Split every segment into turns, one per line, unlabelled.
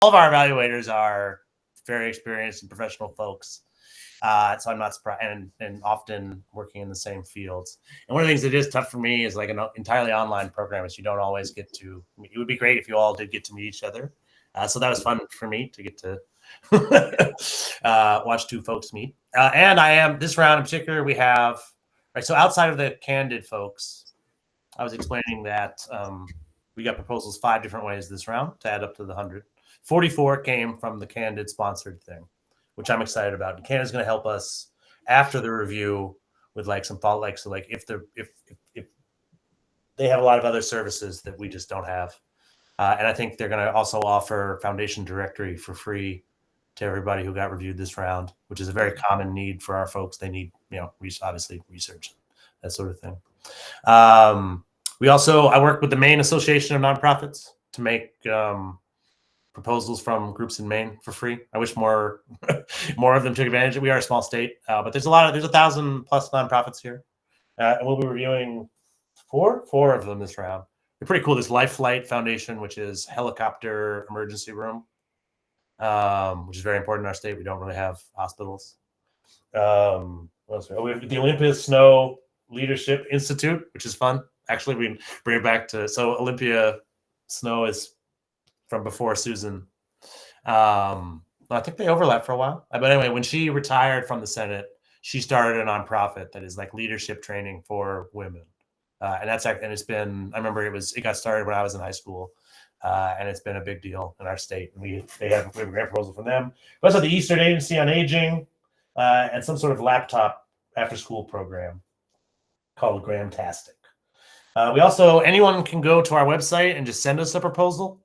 of our evaluators are very experienced and professional folks. So I'm not surprised, and often working in the same fields. And one of the things that is tough for me is like an entirely online program is you don't always get to. It would be great if you all did get to meet each other. So that was fun for me to get to watch two folks meet. And I am this round in particular. We have right. So outside of the candid folks, I was explaining that we got proposals 5 different ways this round to add up to the 100. 44 came from the candid sponsored thing, which I'm excited about. And Canada's going to help us after the review with like some thought, like, so like if they have a lot of other services that we just don't have. And I think they're going to also offer Foundation Directory for free to everybody who got reviewed this round, which is a very common need for our folks. They need, obviously research, that sort of thing. I work with the Maine Association of Nonprofits to make proposals from groups in Maine for free. I wish more of them took advantage of it. We are a small state, but there's 1,000 plus nonprofits here. And we'll be reviewing four of them this round. They're pretty cool. This Life Flight Foundation, which is helicopter emergency room, which is very important in our state. We don't really have hospitals. What else? We have the Olympia Snow Leadership Institute, which is fun. Actually, we bring it back to, so Olympia Snow is from before Susan. I think they overlapped for a while. But anyway, when she retired from the Senate, she started a nonprofit that is like leadership training for women. And it's been, I remember it got started when I was in high school. And it's been a big deal in our state. And we have a grant proposal from them. We also have the Eastern Agency on Aging and some sort of laptop after school program called Gramtastic. Anyone can go to our website and just send us a proposal.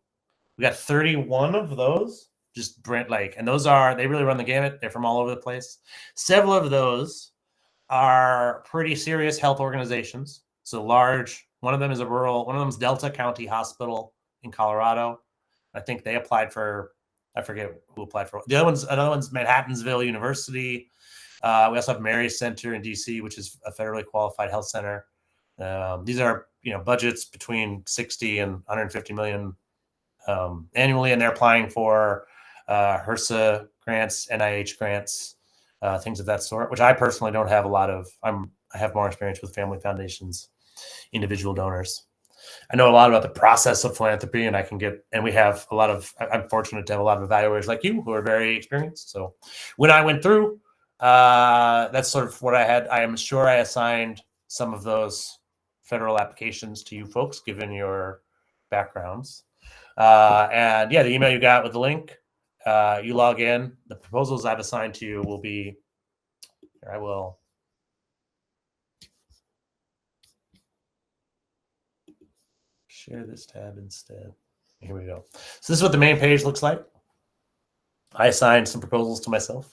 We got 31 of those. And those they really run the gamut. They're from all over the place. Several of those are pretty serious health organizations. So large. One of them is one of them is Delta County Hospital in Colorado. I think they applied for, I forget who applied for. Another one's Manhattansville University. We also have Mary's Center in DC, which is a federally qualified health center. These are, budgets between 60 and 150 million annually, and they're applying for HRSA grants, NIH grants, things of that sort, which I personally don't have a lot of. I have more experience with family foundations, individual donors. I know a lot about the process of philanthropy, and we have I'm fortunate to have a lot of evaluators like you who are very experienced. So when I went through, that's sort of what I had. I am sure I assigned some of those federal applications to you folks, given your backgrounds. And yeah, the email you got with the link, you log in. The proposals I've assigned to you will be, here I will share this tab instead. Here we go. So this is what the main page looks like. I assigned some proposals to myself.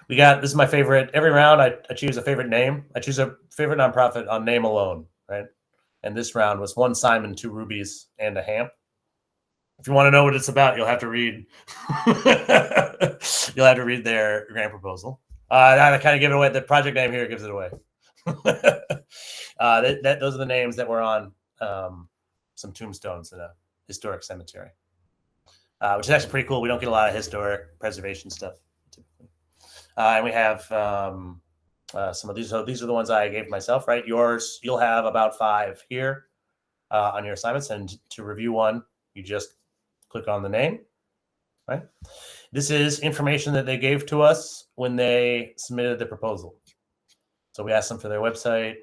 This is my favorite. Every round I choose a favorite name. I choose a favorite nonprofit on name alone, right? And this round was 1 Simon, 2 Rubies, and a Hamp. If you want to know what it's about, you'll have to read. You'll have to read their grant proposal. I kind of give it away. The project name here gives it away. Those are the names that were on some tombstones in a historic cemetery, which is actually pretty cool. We don't get a lot of historic preservation stuff typically. And we have some of these. So these are the ones I gave myself, right? Yours, you'll have about 5 here on your assignments. And to review one, you just click on the name, right? This is information that they gave to us when they submitted the proposal. So we asked them for their website.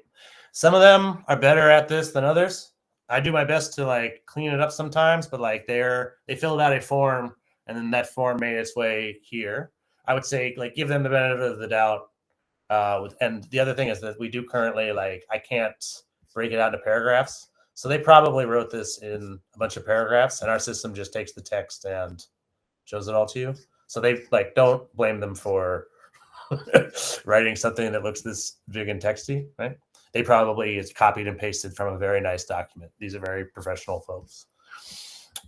Some of them are better at this than others. I do my best to clean it up sometimes, but they filled out a form and then that form made its way here. I would say give them the benefit of the doubt. And the other thing is that we do currently I can't break it out into paragraphs. So they probably wrote this in a bunch of paragraphs, and our system just takes the text and shows it all to you. So they don't blame them for writing something that looks this big and texty, right? They probably it's copied and pasted from a very nice document. These are very professional folks.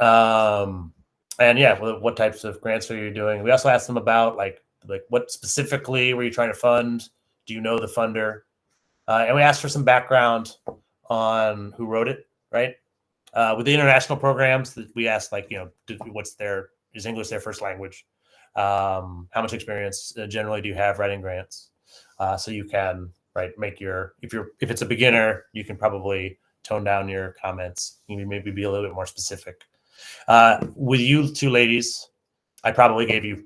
And yeah, what types of grants are you doing? We also asked them about like what specifically were you trying to fund? Do you know the funder? And we asked for some background on who wrote it, right? With the international programs, we ask like, is English their first language? How much experience generally do you have writing grants? So you can make if it's a beginner, you can probably tone down your comments. You can maybe be a little bit more specific. With you two ladies, I probably gave you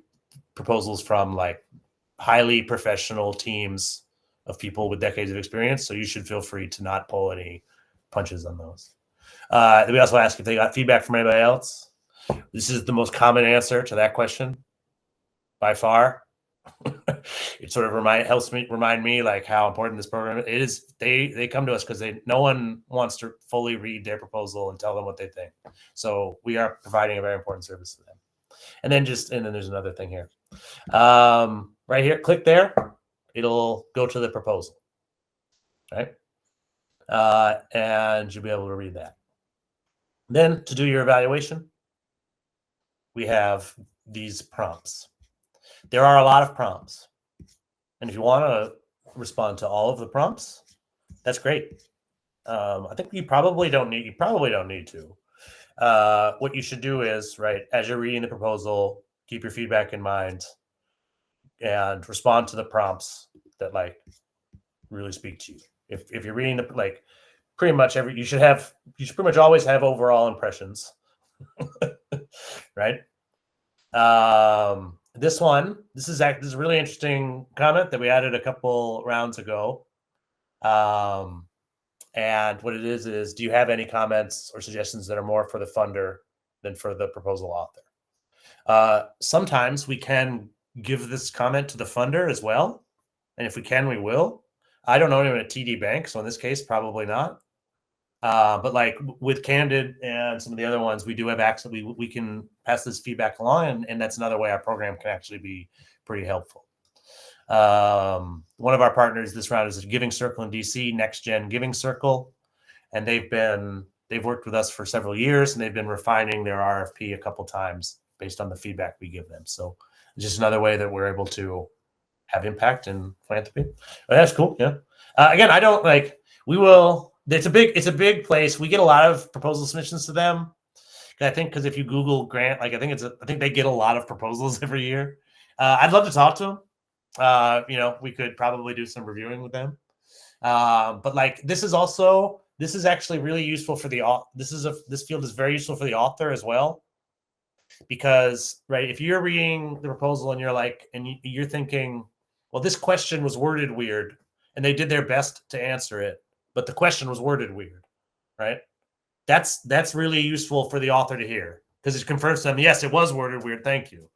proposals from like highly professional teams of people with decades of experience. So you should feel free to not pull any punches on those. We also ask if they got feedback from anybody else. This is the most common answer to that question by far. It sort of helps me remind me like how important this program is. They come to us because no one wants to fully read their proposal and tell them what they think. So we are providing a very important service to them. And then there's another thing here. Right here, click there. It'll go to the proposal, right? And you'll be able to read that. Then to do your evaluation, we have these prompts. There are a lot of prompts. And if you want to respond to all of the prompts, that's great. I think you probably don't need to. What you should do is, as you're reading the proposal, keep your feedback in mind and respond to the prompts that really speak to you. If you're reading pretty much you should pretty much always have overall impressions, right? This is a really interesting comment that we added a couple rounds ago. And what it is, do you have any comments or suggestions that are more for the funder than for the proposal author? Sometimes we can give this comment to the funder as well. And if we can, we will. I don't know anyone at TD Bank, so in this case, probably not. But with Candid and some of the other ones, we do have access. We can pass this feedback along, and that's another way our program can actually be pretty helpful. One of our partners this round is Giving Circle in DC, Next Gen Giving Circle, and they've worked with us for several years, and they've been refining their RFP a couple times based on the feedback we give them. So it's just another way that we're able to have impact in philanthropy. But that's cool. Yeah. Again, I don't we will. It's a big place. We get a lot of proposal submissions to them. I think because if you Google grant, I think they get a lot of proposals every year. I'd love to talk to them. We could probably do some reviewing with them. But this is actually really useful for this field is very useful for the author as well. Because if you're reading the proposal and you're thinking, well, this question was worded weird, and they did their best to answer it, but the question was worded weird, right? That's really useful for the author to hear because it confirms to them, yes, it was worded weird. Thank you.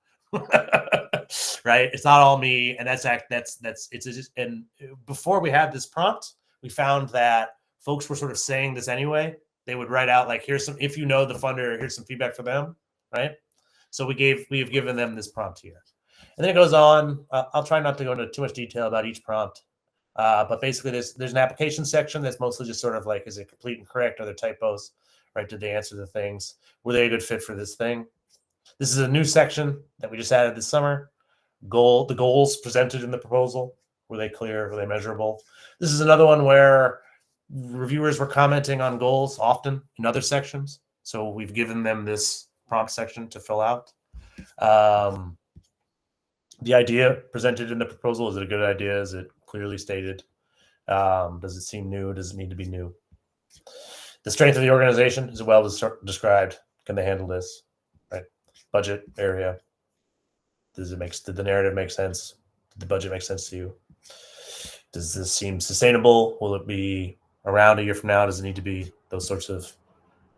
Right? It's not all me, and and before we had this prompt, we found that folks were sort of saying this anyway. They would write out if you know the funder, here's some feedback for them, right? So we've given them this prompt here, and then it goes on. I'll try not to go into too much detail about each prompt. But basically, there's an application section that's mostly just sort of is it complete and correct? Are there typos? Right? Did they answer the things? Were they a good fit for this thing? This is a new section that we just added this summer. The goals presented in the proposal. Were they clear? Were they measurable? This is another one where reviewers were commenting on goals often in other sections. So we've given them this prompt section to fill out. The idea presented in the proposal, is it a good idea? Is it clearly stated? Does it seem new? Does it need to be new? The strength of the organization is well described. Can they handle this? Right? Budget area. Did the narrative make sense? Did the budget make sense to you? Does this seem sustainable? Will it be around a year from now? Does it need to be those sorts of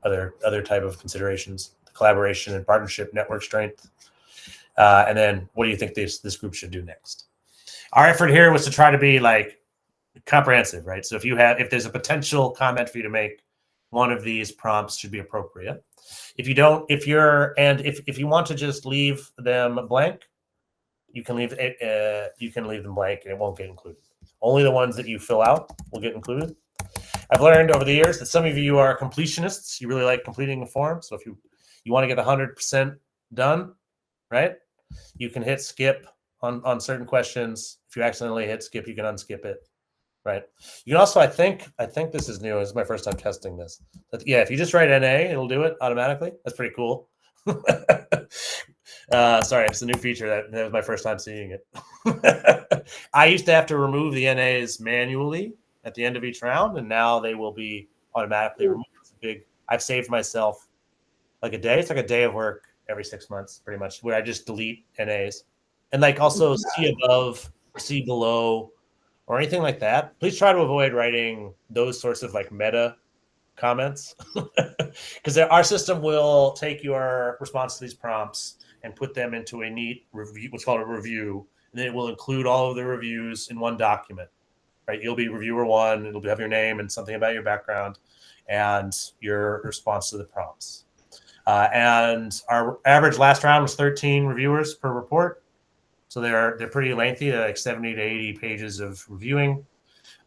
other type of considerations? The collaboration and partnership network strength. And then what do you think this group should do next? Our effort here was to try to be comprehensive, right? So if there's a potential comment for you to make, one of these prompts should be appropriate. If you want to just leave them blank, you can leave them blank and it won't get included. Only the ones that you fill out will get included. I've learned over the years that some of you are completionists. You really like completing the form. So if you want to get 100% done, right? You can hit skip on certain questions. If you accidentally hit skip, you can unskip it, right? You can also, I think this is new. This is my first time testing this. But yeah, if you just write NA, it'll do it automatically. That's pretty cool. Sorry, it's a new feature that was my first time seeing it. I used to have to remove the NAs manually at the end of each round, and now they will be automatically removed. It's I've saved myself like a day. It's like a day of work every 6 months, pretty much, where I just delete NAs. And like also C above or C below or anything like that. Please try to avoid writing those sorts of like meta comments, because our system will take your response to these prompts and put them into a neat review, what's called a review, and then it will include all of the reviews in one document, right? You'll be reviewer one, it'll have your name and something about your background and your response to the prompts. And our average last round was 13 reviewers per report. So they're pretty lengthy, like 70 to 80 pages of reviewing,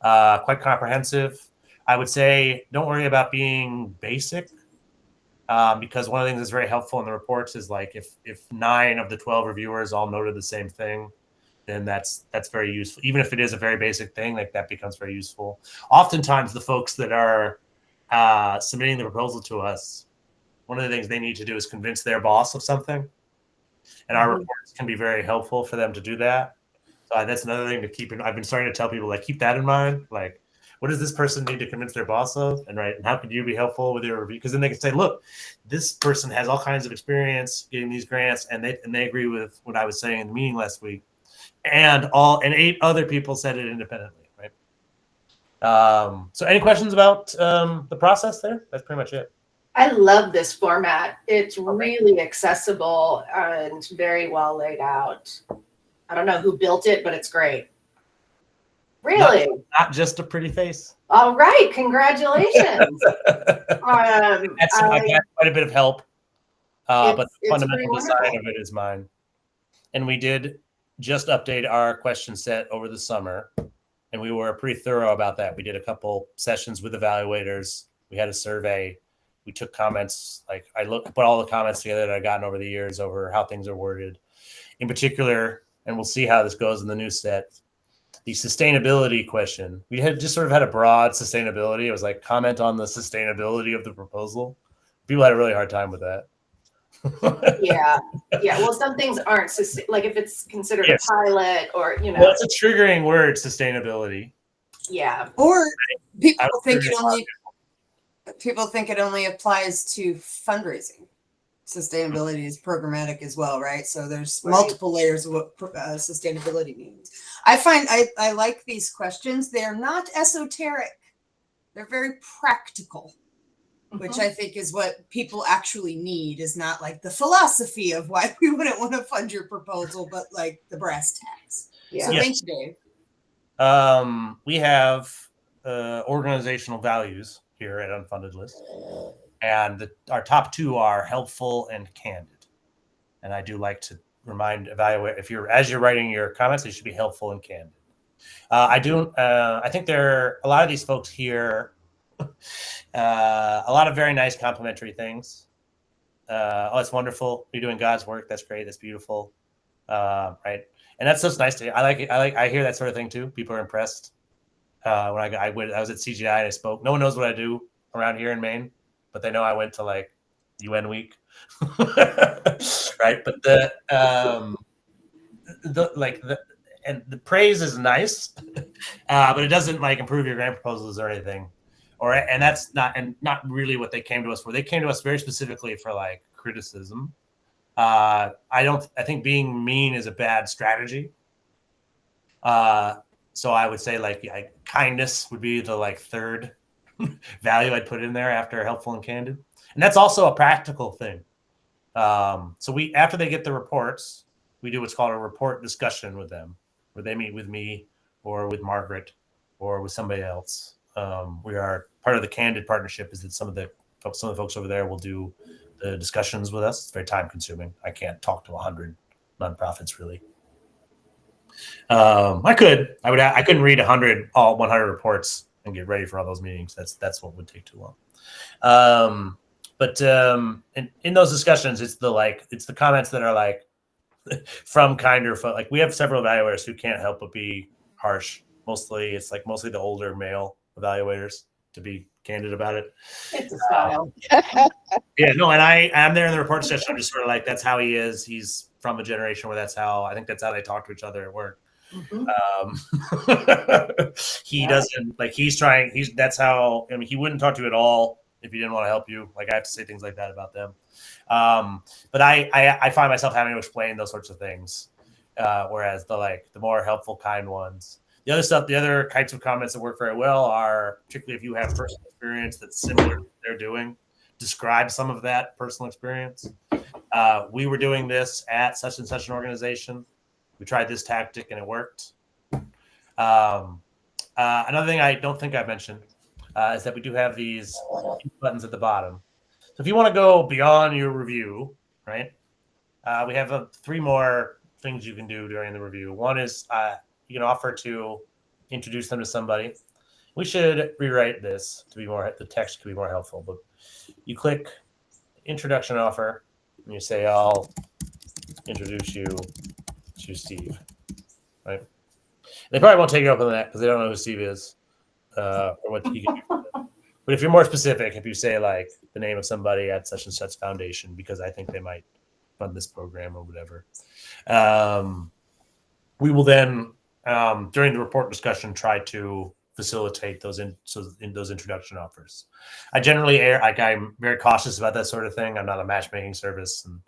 quite comprehensive. I would say don't worry about being basic, because one of the things that's very helpful in the reports is like if 9 of the 12 reviewers all noted the same thing, then that's very useful. Even if it is a very basic thing, like that becomes very useful. Oftentimes the folks that are submitting the proposal to us, one of the things they need to do is convince their boss of something. And our reports can be very helpful for them to do that. So that's another thing to keep in. I've been starting to tell people, like, keep that in mind. Like, what does this person need to convince their boss of? And right, and how could you be helpful with your review? Because then they can say, look, this person has all kinds of experience getting these grants, and they agree with what I was saying in the meeting last week. And 8 other people said it independently, right? So any questions about the process there? That's pretty much it.
I love this format. It's really accessible and very well laid out. I don't know who built it, but it's great. Really?
Not just a pretty face.
All right. Congratulations.
I've got quite a bit of help, but the fundamental design of it is mine. And we did just update our question set over the summer, and we were pretty thorough about that. We did a couple sessions with evaluators. We had a survey. We took comments, like put all the comments together that I've gotten over the years over how things are worded. In particular, and we'll see how this goes in the new set, the sustainability question. We had just sort of had a broad sustainability. It was like comment on the sustainability of the proposal. People had a really hard time with that.
Yeah. Well, some things aren't like if it's considered a pilot or
Well, it's a triggering word, sustainability.
Yeah.
Or people think it only applies to fundraising. Sustainability is programmatic as well, right? So there's multiple layers of what sustainability means. I find I like these questions. They're not esoteric. They're very practical, which I think is what people actually need, is not like the philosophy of why we wouldn't want to fund your proposal, but like the brass tacks. Yeah. So thanks, Dave.
We have organizational values here at Unfunded List. And our top 2 are helpful and candid. And I do like to evaluate, as you're writing your comments, they should be helpful and candid. I think there are a lot of these folks here, a lot of very nice complimentary things. Oh, it's wonderful. You're doing God's work. That's great. That's beautiful. Right. And that's just nice to hear. I hear that sort of thing too. People are impressed. When I was at CGI and I spoke. No one knows what I do around here in Maine, but they know I went to like UN week, right? But the praise is nice, but it doesn't like improve your grant proposals or anything, and that's not really what they came to us for. They came to us very specifically for like criticism. I think being mean is a bad strategy. So I would say like kindness would be the like third value I'd put in there after helpful and candid. And that's also a practical thing. So after they get the reports, we do what's called a report discussion with them, where they meet with me or with Margaret or with somebody else. We are part of the Candid partnership is that some of the folks over there will do the discussions with us. It's very time consuming. I can't talk to 100 nonprofits really. I couldn't read all 100 reports and get ready for all those meetings. That's what would take too long. But in those discussions, it's the comments that are like from kinder, like we have several evaluators who can't help but be harsh Mostly the older male evaluators, to be candid about it.
It's a style.
Yeah, no, and I'm there in the report session. I'm just sort of like, that's how he is. He's from a generation where I think that's how they talk to each other at work.
Mhm.
He
Yeah.
doesn't like, that's how, I mean, he wouldn't talk to you at all if he didn't want to help you. Like, I have to say things like that about them. But I find myself having to explain those sorts of things. Whereas the more helpful, kind ones, the other kinds of comments that work very well are, particularly if you have personal experience that's similar to what they're doing, describe some of that personal experience. We were doing this at such and such an organization. We tried this tactic and it worked. Another thing I don't think I've mentioned is that we do have these buttons at the bottom. So if you want to go beyond your review, right, we have 3 more things you can do during the review. One is you can offer to introduce them to somebody. We should rewrite this to be more, the text could be more helpful, but you click introduction offer and you say, I'll introduce you to Steve, right? They probably won't take you up on that because they don't know who Steve is or what he can do. But if you're more specific, if you say like the name of somebody at such and such foundation, because I think they might fund this program or whatever, we will then during the report discussion try to facilitate those in those introduction offers. I generally I'm very cautious about that sort of thing. I'm not a matchmaking service and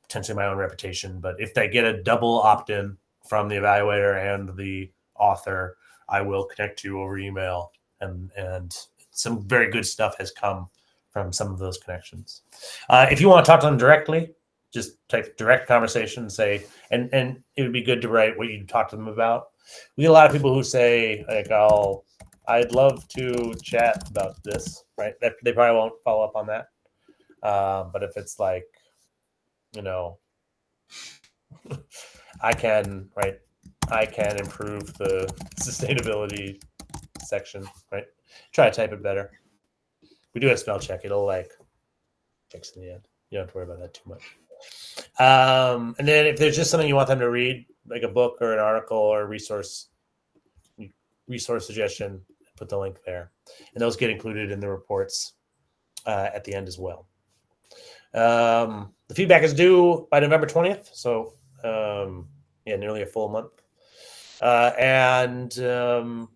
potentially my own reputation, but if they get a double opt-in from the evaluator and the author, I will connect you over email, and some very good stuff has come from some of those connections. If you want to talk to them directly, just take direct conversation and say, and it would be good to write what you talk to them about. We get a lot of people who say like, I'd love to chat about this, right? They probably won't follow up on that. But if it's like, you know, I can improve the sustainability section, right? Try to type it better. We do a spell check. It'll like fix in the end. You don't have to worry about that too much. And then if there's just something you want them to read, like a book or an article or a resource suggestion, put the link there. And those get included in the reports at the end as well. The feedback is due by November 20th. So nearly a full month. And we'll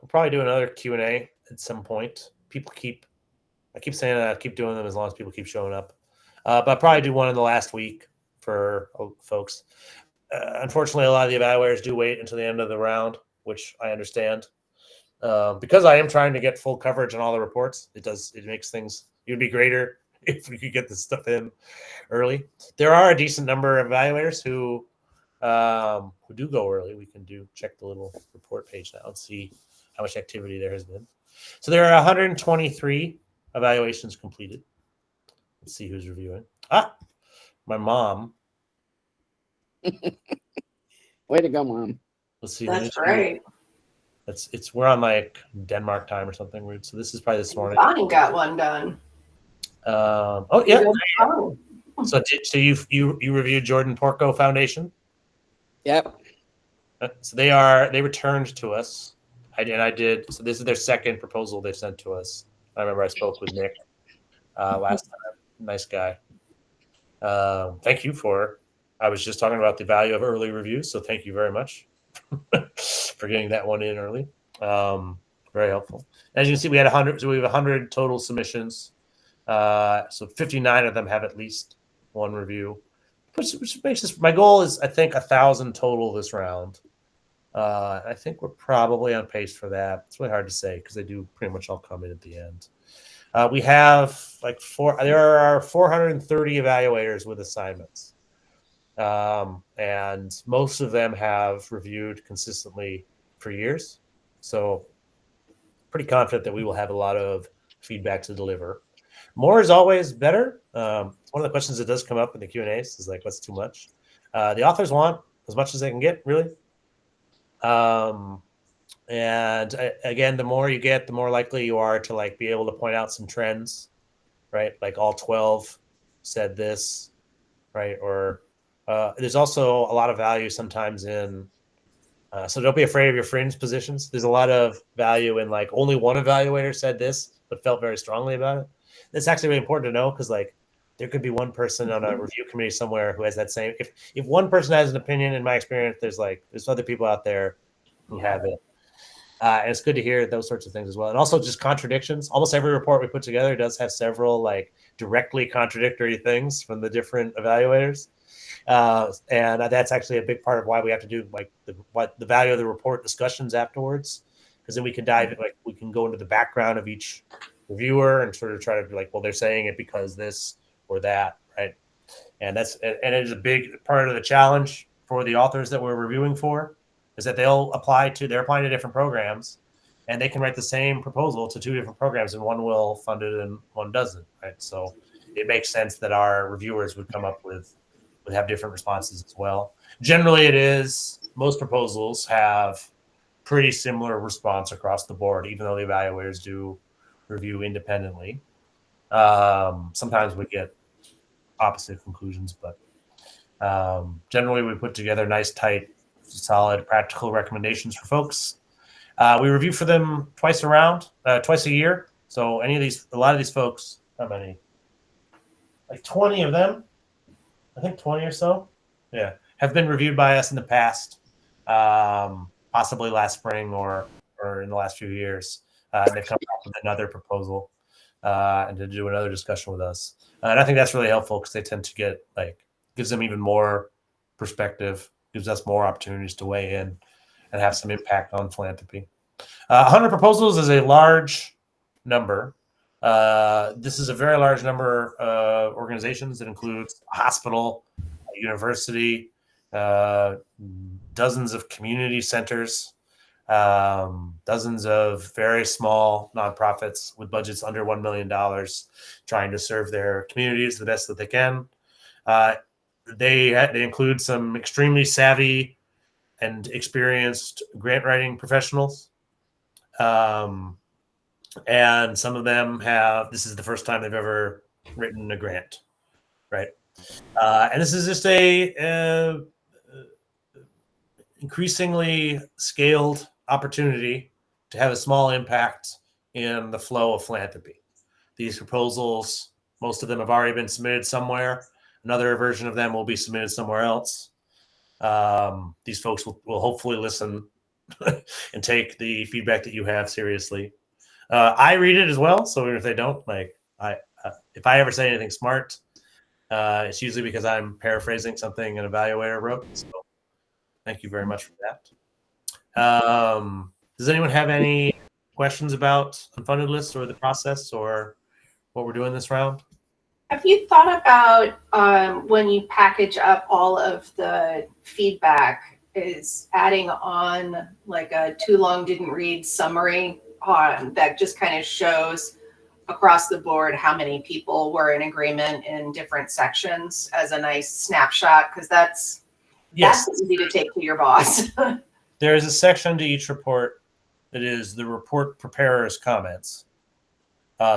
probably do another Q&A at some point. I keep saying that I keep doing them as long as people keep showing up. But I'll probably do one in the last week for folks. Unfortunately, a lot of the evaluators do wait until the end of the round, which I understand. Because I am trying to get full coverage on all the reports, it makes things, it would be greater if we could get this stuff in early. There are a decent number of evaluators who do go early. We can check the little report page now and see how much activity there has been. So there are 123 evaluations completed. Let's see who's reviewing. My mom.
Way to go, Mom.
Let's see.
That's great.
We're on like Denmark time or something weird. So this is probably this morning.
Bonnie got one done.
Oh yeah. So you reviewed Jordan Porco Foundation?
Yep.
So they returned to us. I did. So this is their second proposal they sent to us. I remember I spoke with Nick last time. Nice guy. Thank you I was just talking about the value of early reviews, so thank you very much for getting that one in early. Very helpful. As you can see, we had 100. So we have 100 total submissions. So 59 of them have at least one review, which makes this. My goal is, I think, 1,000 total this round. I think we're probably on pace for that. It's really hard to say because they do pretty much all come in at the end. We have there are 430 evaluators with assignments. And most of them have reviewed consistently for years. So pretty confident that we will have a lot of feedback to deliver. More is always better. One of the questions that does come up in the Q&As is like, what's too much? The authors want as much as they can get, really. And again, the more you get, the more likely you are to like be able to point out some trends, right? Like all 12 said this, right? Or there's also a lot of value sometimes in So don't be afraid of your fringe positions. There's a lot of value in like only one evaluator said this, but felt very strongly about it. That's actually really important to know because like there could be one person on a review committee somewhere who has that same. If one person has an opinion, in my experience, there's other people out there who have it. And it's good to hear those sorts of things as well. And also just contradictions. Almost every report we put together does have several like directly contradictory things from the different evaluators. And that's actually a big part of why we have to do like the value of the report discussions afterwards, because then we can we can go into the background of each reviewer and sort of try to be like, well, they're saying it because this or that, right? And it is a big part of the challenge for the authors that we're reviewing for, is that they're applying to different programs, and they can write the same proposal to two different programs, and one will fund it and one doesn't, right? So it makes sense that our reviewers would have different responses as well. Generally, most proposals have pretty similar response across the board, even though the evaluators do review independently. Sometimes we get opposite conclusions, but generally we put together nice, tight, solid, practical recommendations for folks. We review for them twice a year. So a lot of these folks, how many? Like 20 of them, I think 20 or so, yeah, have been reviewed by us in the past, possibly last spring or in the last few years. And they've come up with another proposal and to do another discussion with us. And I think that's really helpful because they tend to get gives them even more perspective, gives us more opportunities to weigh in and have some impact on philanthropy. 100 proposals is a large number. This is a very large number of organizations that includes a hospital, a university, dozens of community centers, dozens of very small nonprofits with budgets under $1 million trying to serve their communities the best that they can. They include some extremely savvy and experienced grant writing professionals. And some of them this is the first time they've ever written a grant, right? And this is just a increasingly scaled opportunity to have a small impact in the flow of philanthropy. These proposals, most of them have already been submitted somewhere. Another version of them will be submitted somewhere else. These folks will hopefully listen and take the feedback that you have seriously. I read it as well, so even if they don't, if I ever say anything smart, it's usually because I'm paraphrasing something an evaluator wrote. So thank you very much for that. Does anyone have any questions about unfunded lists or the process or what we're doing this round?
Have you thought about when you package up all of the feedback, is adding on like a too long didn't read summary that just kind of shows across the board how many people were in agreement in different sections as a nice snapshot? Because that's easy to take to your boss.
There is a section to each report that is the report preparer's comments.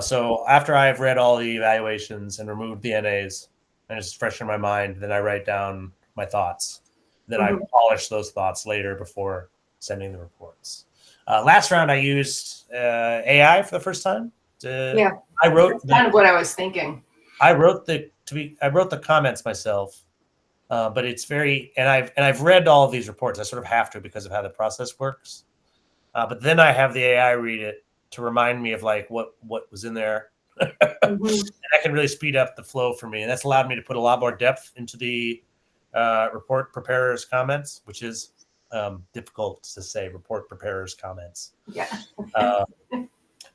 So after I've read all the evaluations and removed the NAs and it's fresh in my mind, then I write down my thoughts. Then I polish those thoughts later before sending the reports. Last round I used AI for the first time. I wrote
kind of what I was thinking.
I wrote the comments myself, but it's and I've read all of these reports. I sort of have to because of how the process works. But then I have the AI read it to remind me of like what was in there. And that can really speed up the flow for me. And that's allowed me to put a lot more depth into the report preparer's comments, which is difficult to say, report preparer's comments.
Yeah.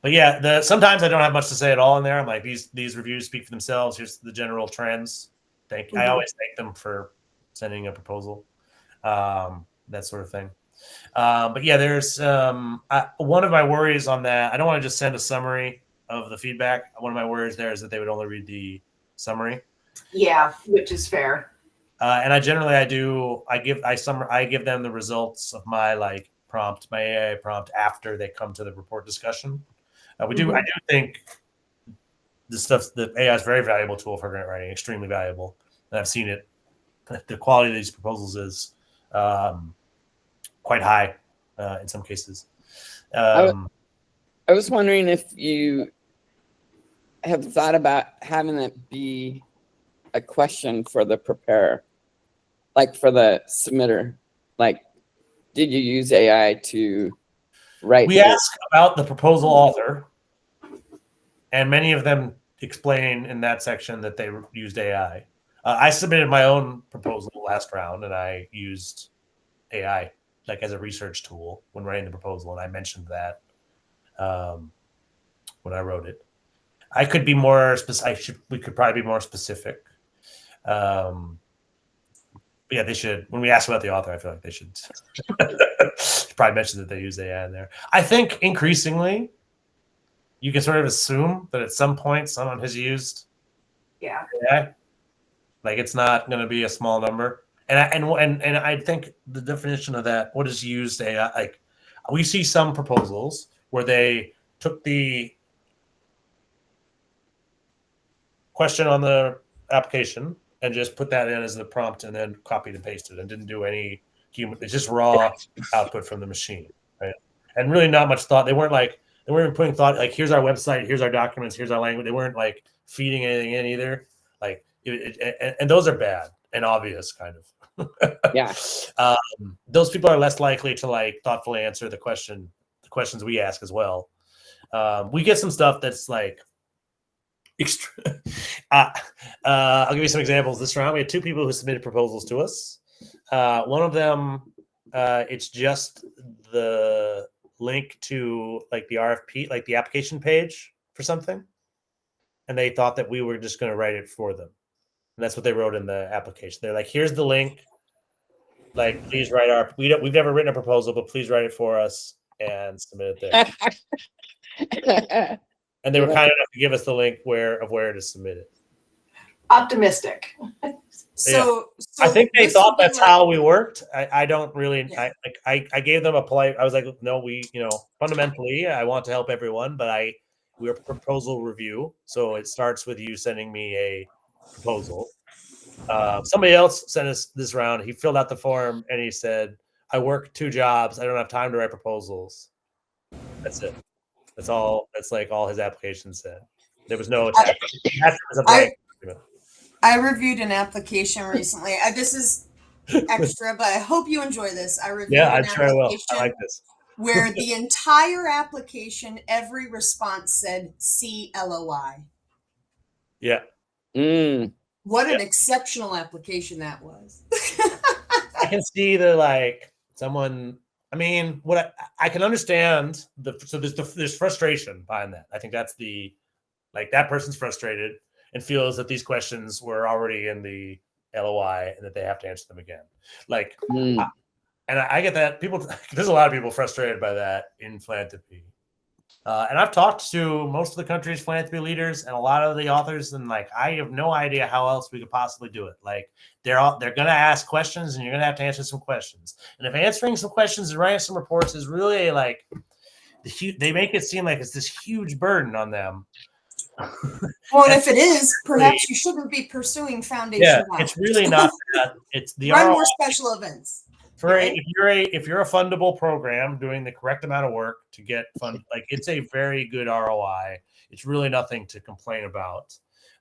But yeah, sometimes I don't have much to say at all in there. I'm like, these reviews speak for themselves. Here's the general trends. I always thank them for sending a proposal, that sort of thing. But yeah, there's one of my worries on that. I don't want to just send a summary of the feedback. One of my worries there is that they would only read the summary.
Yeah, which is fair.
And I give them the results of my my AI prompt after they come to the report discussion. I do think the AI is a very valuable tool for grant writing, extremely valuable. And I've seen it. The quality of these proposals is quite high in some cases.
I was wondering if you have thought about having it be a question for the preparer, like for the submitter. Like, did you use AI to write?
We ask about the proposal author, and many of them explain in that section that they used AI. I submitted my own proposal last round, and I used AI like as a research tool when writing the proposal, and I mentioned that when I wrote it. I could be more specific. We could probably be more specific. Yeah, they should. When we ask about the author, I feel like they should probably mention that they use AI in there. I think increasingly, you can sort of assume that at some point someone has used AI. Like it's not going to be a small number. And I think the definition of that, what is used AI? Like we see some proposals where they took the question on the application and just put that in as the prompt and then copied and pasted and didn't do any human. It's just raw output from the machine, right? And really not much thought. They weren't even putting thought. Like here's our website, here's our documents, here's our language. They weren't like feeding anything in either. Like and those are bad and obvious, kind of.
Yeah.
Those people are less likely to like thoughtfully answer the questions we ask as well. We get some stuff that's like I'll give you some examples this round. We had two people who submitted proposals to us. One of them, it's just the link to like the RFP, like the application page for something. And they thought that we were just going to write it for them. And that's what they wrote in the application. They're like, here's the link. Like, please write we've never written a proposal, but please write it for us and submit it there. And they were kind enough to give us the link of where to submit it.
Optimistic.
So
I think they thought that's how we worked. I don't really.
Yeah.
I gave them a polite. I was like, no, fundamentally, I want to help everyone, but we're a proposal review, so it starts with you sending me a proposal. Somebody else sent us this round. He filled out the form and he said, "I work 2 jobs. I don't have time to write proposals." That's it. That's all. That's like all his application said. There was no attachment.
I reviewed an application recently. This is extra, but I hope you enjoy this. I reviewed an application
I like this.
where the entire application, every response said CLOI.
Yeah.
What an exceptional application that was.
I can see someone. I mean, what I can understand there's frustration behind that. I think that's that person's frustrated and feels that these questions were already in the LOI and that they have to answer them again. I get that. There's a lot of people frustrated by that in philanthropy. And I've talked to most of the country's philanthropy leaders and a lot of the authors, and I have no idea how else we could possibly do it. Like they're going to ask questions, and you're going to have to answer some questions. And if answering some questions and writing some reports is really they make it seem like it's this huge burden on them.
Well, and if it is, perhaps you shouldn't be pursuing foundation.
Yeah, it's really not that. It's the
run more special events.
If you're a fundable program doing the correct amount of work to get fund, it's a very good ROI. It's really nothing to complain about.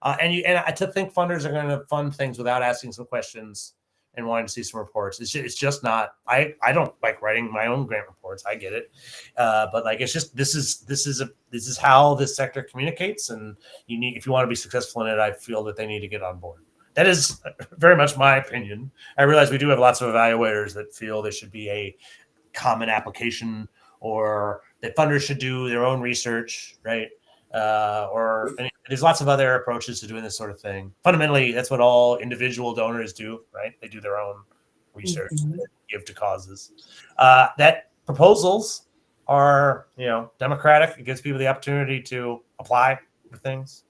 And to think funders are going to fund things without asking some questions and wanting to see some reports. It's just not. I don't like writing my own grant reports. I get it, but it's just this is how this sector communicates, and if you want to be successful in it, I feel that they need to get on board. That is very much my opinion. I realize we do have lots of evaluators that feel there should be a common application, or that funders should do their own research, right? There's lots of other approaches to doing this sort of thing. Fundamentally, that's what all individual donors do, right? They do their own research, and give to causes. That proposals are, democratic. It gives people the opportunity to apply for things.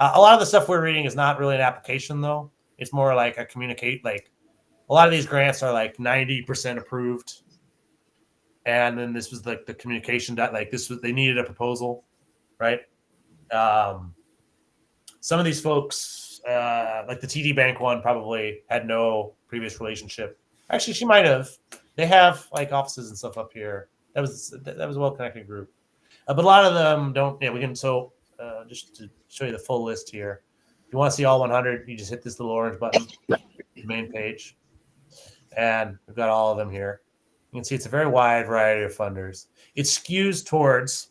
A lot of the stuff we're reading is not really an application, though. It's more like a communicate. Like a lot of these grants are 90% approved, and then this was the communication. They needed a proposal, right? Some of these folks, like the TD Bank one, probably had no previous relationship. Actually, she might have. They have like offices and stuff up here. That was a well connected group, but a lot of them don't. Yeah, we can. So just to show you the full list here, if you want to see all 100, you just hit this little orange button, the main page, and we've got all of them here. You can see it's a very wide variety of funders. It skews towards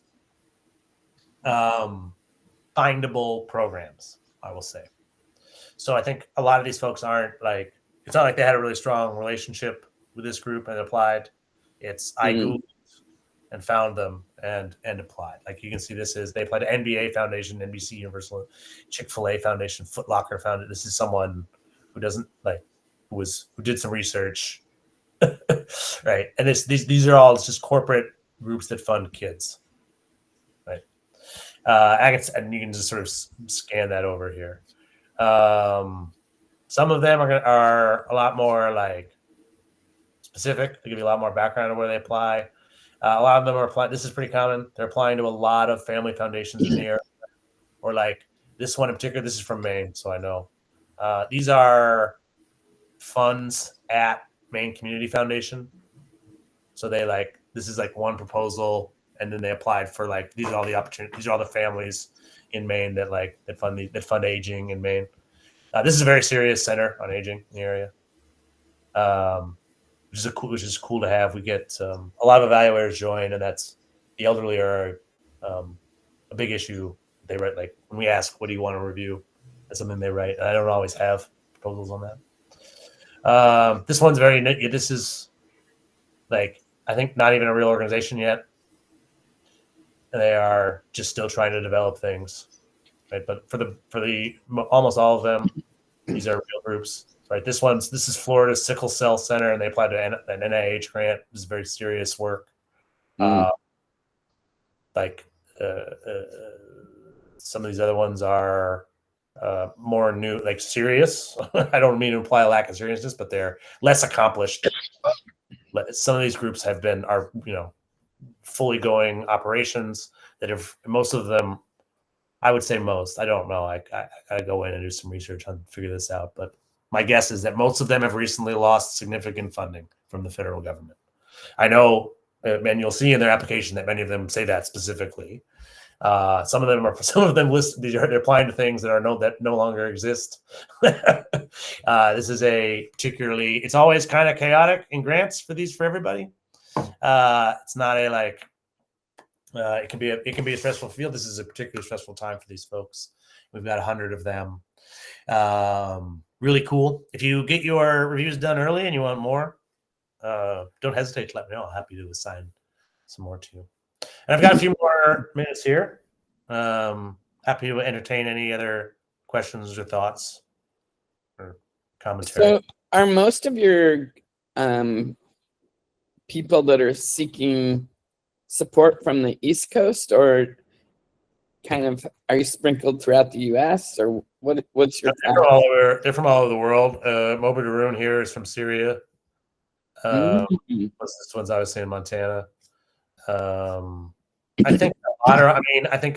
findable programs, I will say. So I think a lot of these folks aren't like, it's not like they had a really strong relationship with this group and applied. It's I Googled and found them and applied. Like you can see, this is, they applied to NBA Foundation, NBC Universal, Chick-fil-A Foundation, Foot Locker Foundation. This is someone who doesn't like, who did some research, right? And these are all just corporate groups that fund kids, right? And you can just sort of scan that over here. Some of them are a lot more like specific. They give you a lot more background on where they apply. A lot of them are applying. This is pretty common. They're applying to a lot of family foundations in the area, or like this one in particular. This is from Maine, so I know. These are funds at Maine Community Foundation. So they like, this is like one proposal, and then they applied for like, these are all the opportunities. These are all the families in Maine that like that fund aging in Maine. This is a very serious center on aging in the area, which is cool to have. We get a lot of evaluators join, and that's, the elderly are a big issue. They write, like when we ask, what do you want to review? That's something they write. I don't always have proposals on that. This one's this is like, I think not even a real organization yet. And they are just still trying to develop things, right? But for the almost all of them, these are real groups, right? This is Florida's Sickle Cell Center, and they applied to an NIH grant. This is very serious work. Some of these other ones are more new, like serious. I don't mean to imply a lack of seriousness, but they're less accomplished. Some of these groups are fully going operations that have, most of them, I would say most, I don't know. I gotta go in and do some research on figure this out. But my guess is that most of them have recently lost significant funding from the federal government. I know, and you'll see in their application that many of them say that specifically. Some of them list, they're applying to things that no longer exist. This is it's always kind of chaotic in grants for everybody. It's not a like, it can be a stressful field. This is a particularly stressful time for these folks. We've got 100 of them. Really cool. If you get your reviews done early and you want more, don't hesitate to let me know. I'm happy to assign some more to you. And I've got a few more minutes here. Happy to entertain any other questions or thoughts or commentary.
So are most of your people that are seeking support from the East Coast, or kind of, are you sprinkled throughout the US, or what's your
they're from all over the world. Moba Daroon here is from Syria. This one's obviously in Montana. I think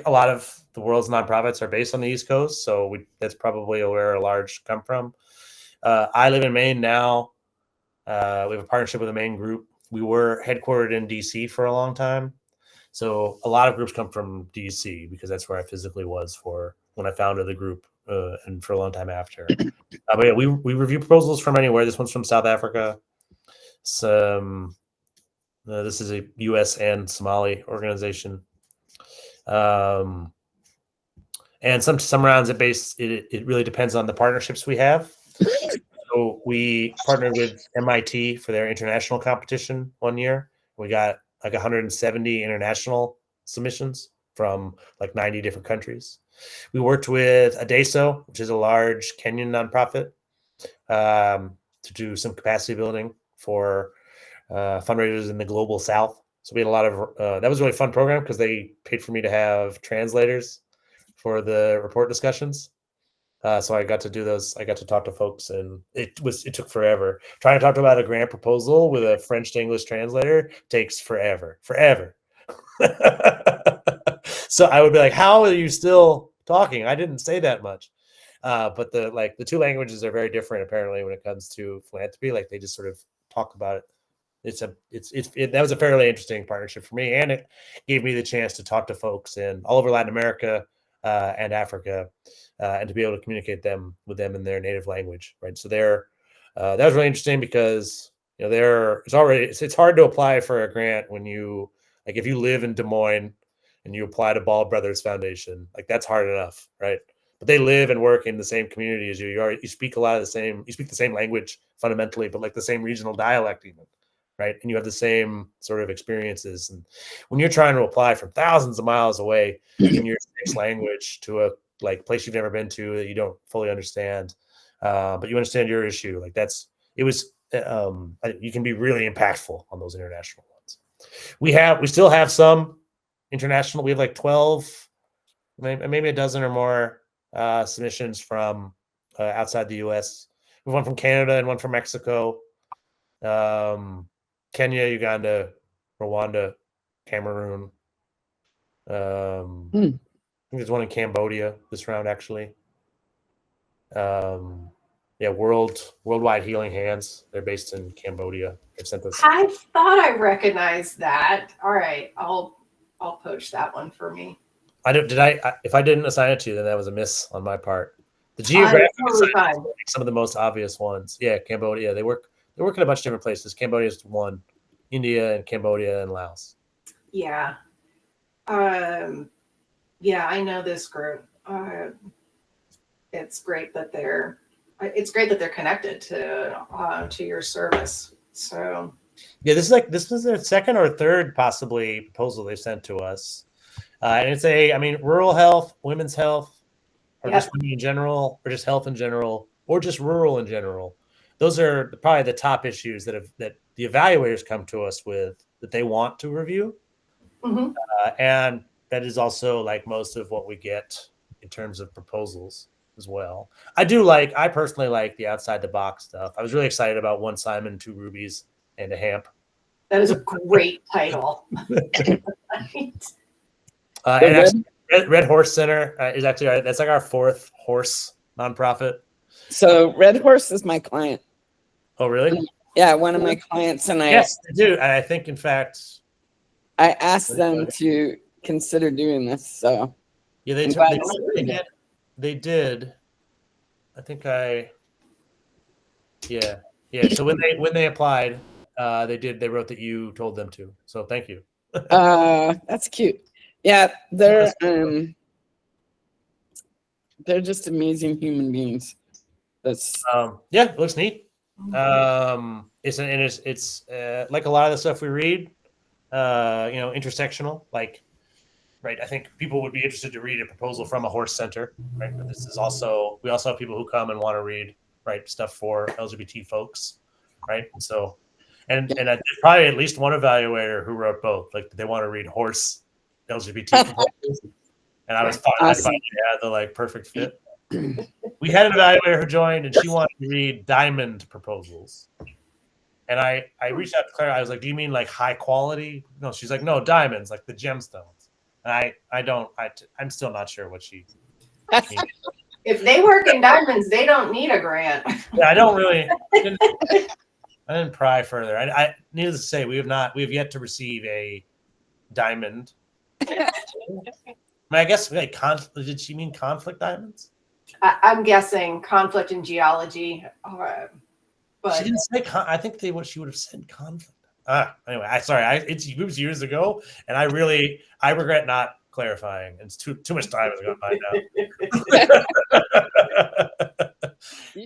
a lot of the world's nonprofits are based on the East Coast, so that's probably where a large come from. I live in Maine now. We have a partnership with a Maine group. We were headquartered in DC for a long time, so a lot of groups come from DC because that's where I physically was for when I founded the group, and for a long time after. But yeah, we review proposals from anywhere. This one's from South Africa. This is a U.S. and Somali organization, and some rounds it really depends on the partnerships we have. So we partnered with MIT for their international competition one year. We got like 170 international submissions from like 90 different countries. We worked with ADESO, which is a large Kenyan nonprofit, to do some capacity building for fundraisers in the global South. So we had a lot of that was a really fun program because they paid for me to have translators for the report discussions. So I got to do those. I got to talk to folks, and it took forever. Trying to talk about a grant proposal with a French to English translator takes forever. So I would be like, "How are you still talking? I didn't say that much." But the two languages are very different apparently when it comes to philanthropy. Like they just sort of talk about it that was a fairly interesting partnership for me, and it gave me the chance to talk to folks in all over Latin America and Africa, and to be able to communicate with them in their native language, right? So that was really interesting because it's hard to apply for a grant when if you live in Des Moines and you apply to Ball Brothers Foundation, like that's hard enough, right? But they live and work in the same community as you. You speak you speak the same language fundamentally, but like the same regional dialect even, right? And you have the same sort of experiences. And when you're trying to apply from thousands of miles away in your sixth language to a place you've never been to that you don't fully understand, but you understand your issue, like you can be really impactful on those international ones. We still have some international. We have like 12, maybe a dozen or more submissions from outside the U.S. We have one from Canada and one from Mexico, Kenya, Uganda, Rwanda, Cameroon. I think there's one in Cambodia this round, actually. Worldwide Healing Hands. They're based in Cambodia. They've sent us.
I thought I recognized that. All right, I'll poach that one for me.
If I didn't assign it to you, then that was a miss on my part. The geographic assignments are some of the most obvious ones. Yeah, Cambodia. They work in a bunch of different places. Cambodia is one. India and Cambodia and Laos.
Yeah. Yeah, I know this group. It's great that they're connected to your service. So
yeah, this is their second or third possibly proposal they sent to us. And it's rural health, women's health, or just women in general, or just health in general, or just rural in general. Those are probably the top issues that the evaluators come to us with that they want to review.
Mm-hmm.
And that is also like most of what we get in terms of proposals as well. I personally like the outside the box stuff. I was really excited about One Simon, Two Rubies, and a Hamp.
That is a great title.
And actually, Red Horse Center is actually that's like our fourth horse nonprofit.
So Red Horse is my client.
Oh, really?
Yeah, one of my clients, and
yes, they do. And I think, in fact,
I asked them to consider doing this. So
yeah, they did. I think yeah. So when they applied, they wrote that you told them to. So thank you.
That's cute. Yeah, they're just amazing human beings. That's
it looks neat. It's like a lot of the stuff we read, intersectional. Like, right? I think people would be interested to read a proposal from a horse center, right? But we also have people who come and want to read, right, stuff for LGBT folks, right? So, and there's probably at least one evaluator who wrote both. Like, they want to read horse LGBT proposals, and I was fine.
Awesome.
I finally had the perfect fit. We had an evaluator who joined, and she wanted to read diamond proposals. And I reached out to Claire. I was like, "Do you mean like high quality?" No, she's like, "No, diamonds, like the gemstones." And I'm still not sure what she means.
If they work in diamonds, they don't need a grant.
Yeah, I didn't pry further. I needless to say, we have yet to receive a diamond. I guess did she mean conflict diamonds?
I'm guessing conflict in geology. But
she didn't say. I think she would have said conflict. Anyway, it was years ago, and I regret not clarifying. It's too much time has gone by now.